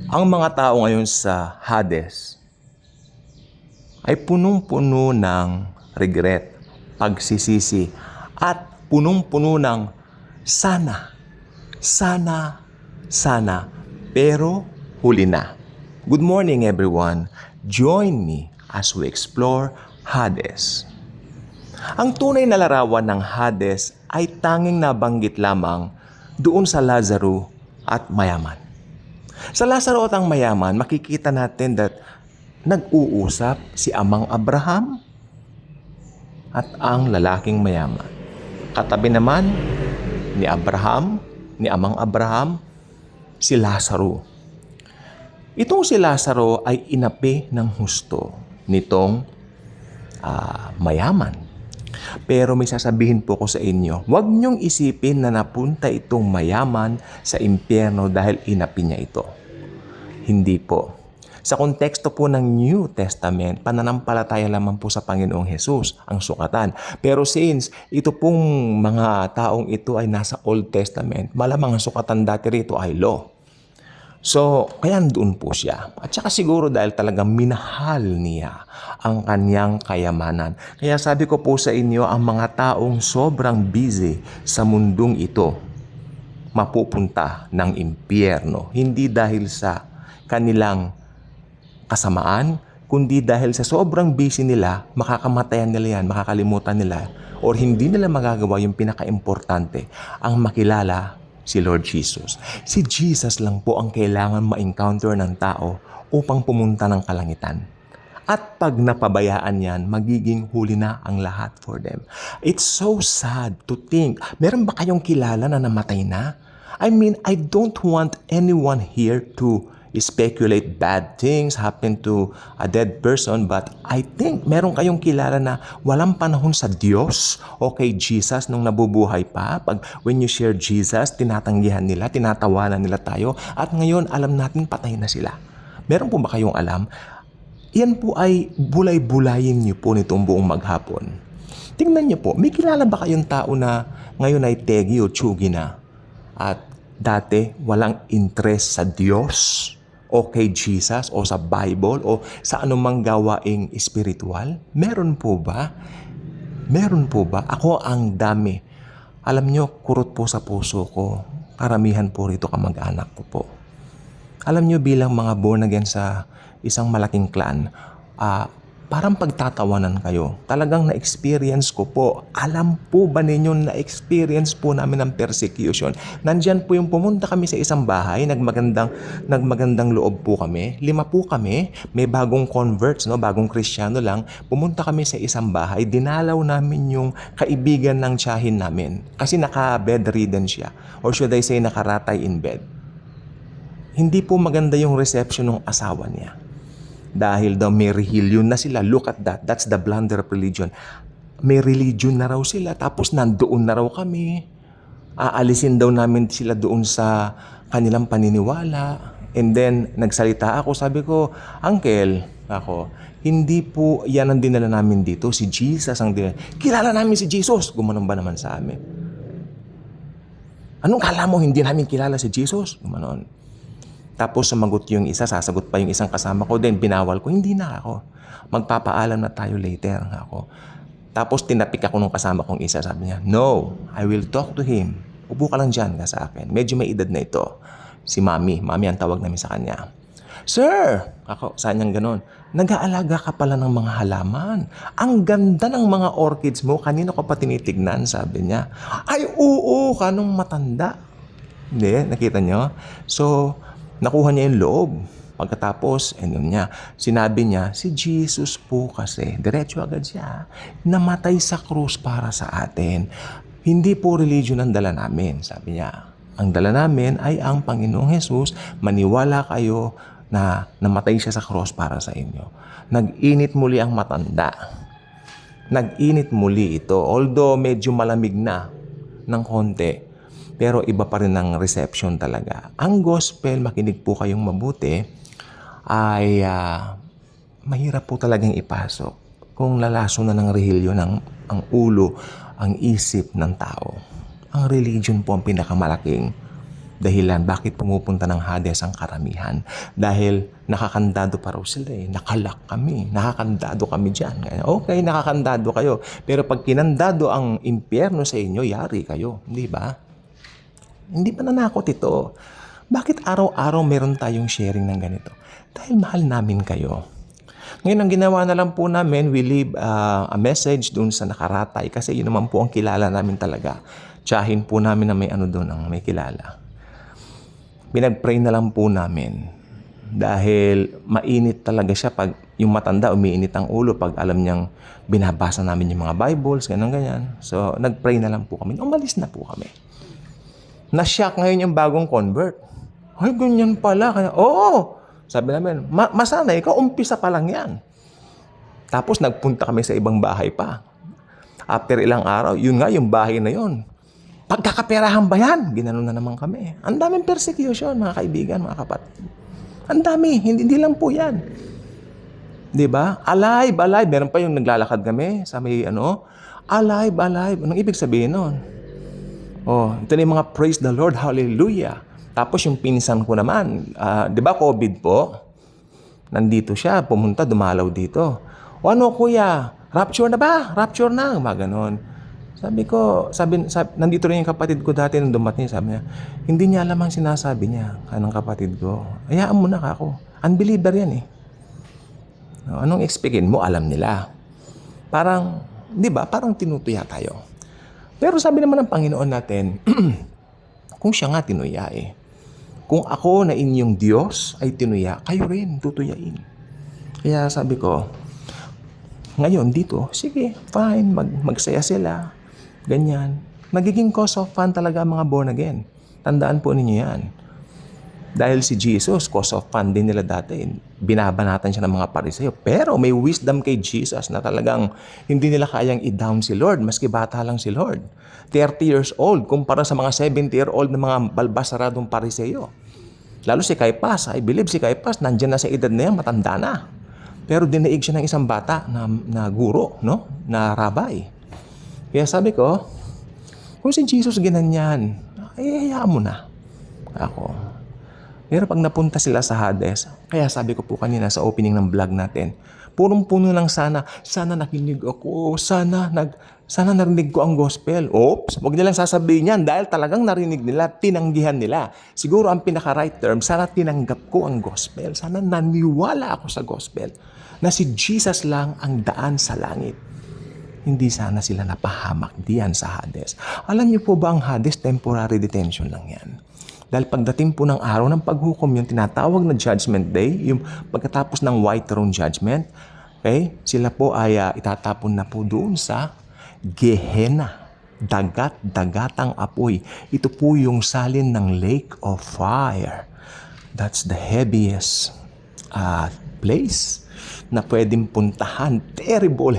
Ang mga tao ngayon sa Hades ay punong-puno ng regret, pagsisisi, at punong-puno ng sana, sana, sana, pero huli na. Good morning everyone. Join me as we explore Hades. Ang tunay na larawan ng Hades ay tanging nabanggit lamang doon sa Lazaro at mayaman. Sa Lazaro at ang mayaman, makikita natin that nag-uusap si Amang Abraham at ang lalaking mayaman. Katabi naman ni Amang Abraham, si Lazaro. Itong si Lazaro ay inapi ng husto nitong mayaman. Pero may sasabihin po ko sa inyo, huwag niyong isipin na napunta itong mayaman sa impyerno dahil inapi niya ito. Hindi po. Sa konteksto po ng New Testament, pananampalataya lamang po sa Panginoong Hesus ang sukatan. Pero since ito pong mga taong ito ay nasa Old Testament, malamang ang sukatan dati rito ay law. So, kaya doon po siya. At saka siguro dahil talagang minahal niya ang kanyang kayamanan. Kaya sabi ko po sa inyo, ang mga taong sobrang busy sa mundong ito, mapupunta ng impyerno. Hindi dahil sa kanilang kasamaan, kundi dahil sa sobrang busy nila, makakamatayan nila yan, makakalimutan nila, or hindi nila magagawa yung pinaka-importante, ang makilala si Lord Jesus. Si Jesus lang po ang kailangan ma-encounter ng tao upang pumunta ng kalangitan. At pag napabayaan yan, magiging huli na ang lahat for them. It's so sad to think, meron ba kayong kilala na namatay na? I mean, I don't want anyone here to speculate bad things happen to a dead person, but I think meron kayong kilala na walang panahon sa Diyos o kay Jesus nung nabubuhay pa. When you share Jesus, tinatanggihan nila, tinatawanan nila tayo, at ngayon alam natin patay na sila. Meron po ba kayong alam? Yan po ay bulay-bulayin niyo po nitong buong maghapon. Tingnan niyo po, may kilala ba kayong tao na ngayon ay tegi o tsugi na at dati walang interest sa Diyos o kay Jesus o sa Bible o sa anumang gawaing espiritual? Meron po ba? Meron po ba? Ako ang dami. Alam nyo, kurot po sa puso ko. Karamihan po rito kamag-anak ko po. Alam nyo, bilang mga born again sa isang malaking clan, parang pagtatawanan kayo. Talagang na-experience ko po. Alam po ba ninyo na-experience po namin ang persecution? Nandyan po yung pumunta kami sa isang bahay, nagmagandang loob po kami. 5 po kami, may bagong converts, no, bagong Kristiyano lang. Pumunta kami sa isang bahay, dinalaw namin yung kaibigan ng tiyahin namin. Kasi naka-bedridden siya. Or should I say, nakaratay in bed. Hindi po maganda yung reception ng asawa niya. Dahil daw may religion na sila. Look at that. That's the blunder of religion. May religion na raw sila. Tapos nandoon na raw kami. Aalisin daw namin sila doon sa kanilang paniniwala. And then, nagsalita ako. Sabi ko, Uncle, hindi po yan ang dinala namin dito. Si Jesus ang dinala. Kilala namin si Jesus. Gumanon ba naman sa amin? Anong kala mo hindi namin kilala si Jesus? Gumanon. Tapos sumagot yung isa, sasagot pa yung isang kasama ko. Then binawal ko, hindi na ako. Magpapaalam na tayo later ako. Tapos tinapik ako nung kasama kong isa. Sabi niya, no, I will talk to him. Upo ka lang dyan ka sa akin. Medyo may edad na ito. Si Mami. Mami ang tawag namin sa kanya. Sir! Saan niyang ganon? Nag-aalaga ka pala ng mga halaman. Ang ganda ng mga orchids mo. Kanino ko pa tinitignan? Sabi niya. Ay, oo, kanong matanda. Hindi, nakita niyo? So, nakuha niya yung loob. Pagkatapos, sinabi niya, si Jesus po kasi, diretso agad siya, namatay sa krus para sa atin. Hindi po religion ang dala namin, sabi niya. Ang dala namin ay ang Panginoong Hesus. Maniwala kayo na namatay siya sa krus para sa inyo. Nag-init muli ang matanda. Nag-init muli ito. Although medyo malamig na ng konti, pero iba pa rin ang reception talaga. Ang gospel, makinig po kayong mabuti, ay mahirap po talagang ipasok kung lalaso na ng relihiyon ang ulo, ang isip ng tao. Ang religion po ang pinakamalaking dahilan bakit pumupunta ng Hades ang karamihan. Dahil nakakandado pa raw sila eh. Nakalak kami. Nakakandado kami dyan. Okay, nakakandado kayo. Pero pag kinandado ang impyerno sa inyo, yari kayo. Hindi ba? Hindi pa nanakot ito. Bakit araw-araw meron tayong sharing ng ganito? Dahil mahal namin kayo. Ngayon, ang ginawa na lang po namin, we leave a message dun sa nakaratay kasi yun naman po ang kilala namin talaga. Tsahin po namin na may ano doon ang may kilala. Pinag-pray na lang po namin dahil mainit talaga siya pag yung matanda umiinit ang ulo pag alam niyang binabasa namin yung mga Bibles, ganyan. So, nag-pray na lang po kami. Umalis na po kami. Na-shock ngayon yung bagong convert. Ay, ganyan pala. Kaya, oo! Sabi namin, masana, ikaw umpisa pa lang yan. Tapos nagpunta kami sa ibang bahay pa. After ilang araw, yun nga yung bahay na yun. Pagkakaperahan ba yan? Ginanon na naman kami. Ang daming persecution, mga kaibigan, mga kapatid. Ang dami, hindi lang po yan. Diba? Alive. Meron pa yung naglalakad kami sa may alive. Anong ibig sabihin nun? Oh, ito na yung mga praise the Lord, hallelujah. Tapos yung pinsan ko naman, di ba COVID po? Nandito siya, pumunta, dumalaw dito. O ano kuya, rapture na ba? Rapture na, mga ganon. Sabi, nandito rin yung kapatid ko dati nung dumating, sabi niya, hindi niya alam ang sinasabi niya, anong kapatid ko. Hayaan mo na ako. Unbeliever yan eh. Anong expectin mo? Alam nila. Parang, di ba? Parang tinutuya tayo. Pero sabi naman ng Panginoon natin, kung siya nga tinuya eh. Kung ako na inyong Diyos ay tinuya, kayo rin tutuyain. Kaya sabi ko, ngayon dito, sige, fine, magsaya sila. Ganyan. Magiging cause of fun talaga ang mga born again. Tandaan po ninyo yan. Dahil si Jesus, cause of fun din nila dati. Binabanatan siya ng mga Pariseo. Pero may wisdom kay Jesus na talagang hindi nila kayang i-down si Lord, maski bata lang si Lord. 30 years old, kumpara sa mga 70-year-old na mga balbasaradong Pariseo. Lalo si Caiphas, I believe si Caiphas, nandyan na sa edad na yan, matanda na. Pero dinaig siya ng isang bata na guro, no? Na rabay. Kaya sabi ko, kung si Jesus ginanyan, ay hayaan mo na. Ako. Pero pag napunta sila sa Hades, kaya sabi ko po kanina sa opening ng vlog natin, punong-puno lang sana nakinig ako, sana narinig ko ang gospel. Oops, wag nilang sasabihin yan dahil talagang narinig nila, tinanggihan nila. Siguro ang pinaka-right term, sana tinanggap ko ang gospel, sana naniwala ako sa gospel na si Jesus lang ang daan sa langit. Hindi sana sila napahamak diyan sa Hades. Alam niyo po ba ang Hades, temporary detention lang yan. Dahil pagdating po ng araw ng paghukom, yung tinatawag na Judgment Day, yung pagkatapos ng White Throne Judgment, okay, sila po ay itatapon na po doon sa Gehenna. Dagatang apoy. Ito po yung salin ng lake of fire. That's the heaviest place na pwedeng puntahan. Terrible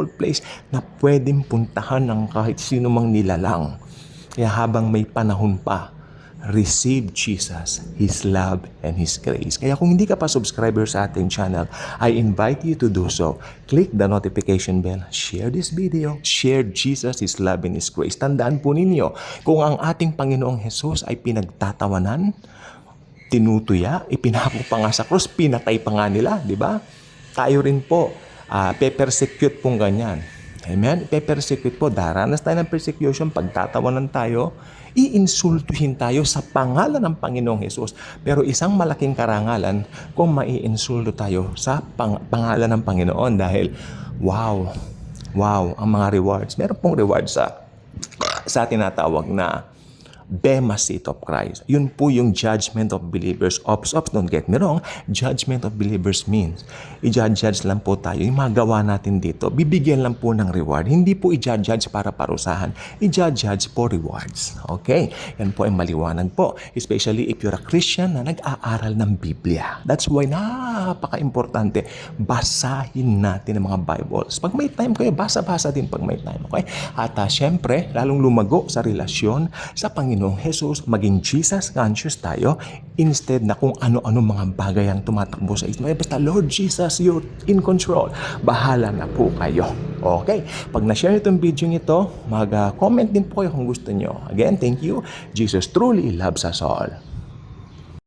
place na pwedeng puntahan ng kahit sino mang nilalang. Kaya habang may panahon pa, receive Jesus, His love, and His grace. Kaya kung hindi ka pa subscriber sa ating channel, I invite you to do so. Click the notification bell, share this video, share Jesus, His love, and His grace. Tandaan po ninyo, kung ang ating Panginoong Jesus ay pinagtatawanan, tinutuya, ipinako pa nga sa krus, pinatay pa nga nila, di ba? Tayo rin po, pe-persecute pong ganyan. Amen? Pe-persecute po, daranas tayo ng persecution, pagtatawanan tayo, iinsultuhin tayo sa pangalan ng Panginoong Hesus. Pero isang malaking karangalan kung maiinsulto tayo sa pangalan ng Panginoon dahil wow, ang mga rewards. Meron pong rewards sa tinatawag na Bema Seat of Christ. Yun po yung judgment of believers. Ops, don't get me wrong. Judgment of believers means i-judge lang po tayo. Yung mga gawa natin dito, bibigyan lang po ng reward. Hindi po i-judge para parusahan. I-judge po rewards. Okay? Yan po ay maliwanag po. Especially if you're a Christian na nag-aaral ng Biblia. That's why napaka-importante. Basahin natin ang mga Bibles. Pag may time kayo, basa-basa din pag may time. Okay? At syempre, lalong lumago sa relasyon sa Panginoon Panginoong Jesus, maging Jesus conscious tayo instead na kung ano-ano mga bagay ang tumatakbo sa isip. Basta Lord Jesus, you're in control. Bahala na po kayo. Okay? Pag na-share itong video ito, mag-comment din po kayo kung gusto nyo. Again, thank you. Jesus truly loves us all.